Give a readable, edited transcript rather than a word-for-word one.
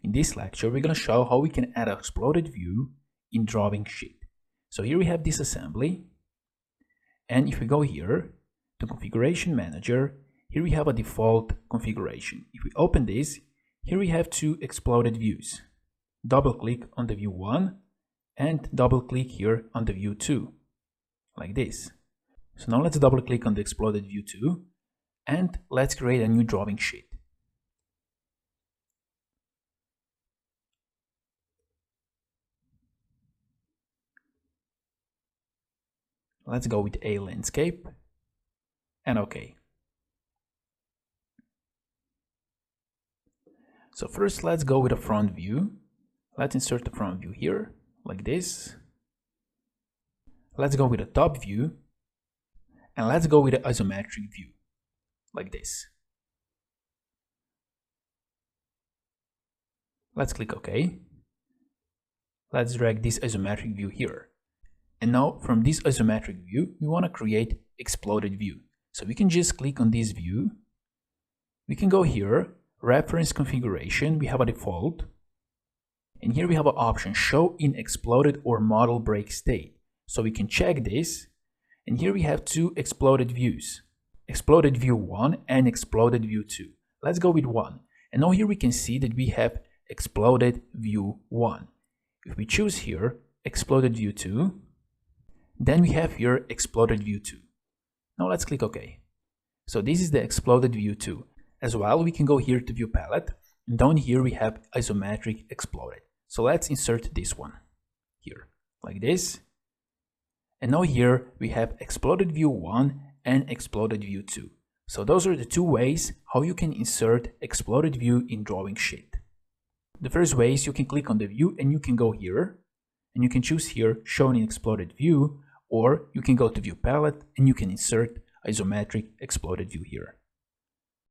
In this lecture, we're going to show how we can add an exploded view in drawing sheet. So here we have this assembly, and if we go here to Configuration Manager, here we have a default configuration. If we open this, here we have two exploded views. Double click on the view 1 and double click here on the view 2, like this. So now let's double click on the exploded view 2 and let's create a new drawing sheet. Let's go with a landscape and OK. So first let's go with a front view. Let's insert the front view here, like this. Let's go with a top view. And let's go with an isometric view, like this. Let's click OK. Let's drag this isometric view here. And now from this isometric view, we want to create exploded view. So we can just click on this view. We can go here, reference configuration, we have a default. And here we have an option, show in exploded or model break state. So we can check this. And here we have two exploded views, exploded view 1 and exploded view 2. Let's go with 1. And now here we can see that we have exploded view 1. If we choose here exploded view 2, then we have here exploded view 2. Now let's click OK. So this is the exploded view 2. As well, we can go here to view palette, and down here we have isometric exploded. So let's insert this one here, like this. And now here we have exploded view 1 and exploded view 2. So those are the two ways how you can insert exploded view in drawing sheet. The first way is you can click on the view and you can go here and you can choose here show in exploded view, or you can go to view palette and you can insert isometric exploded view here.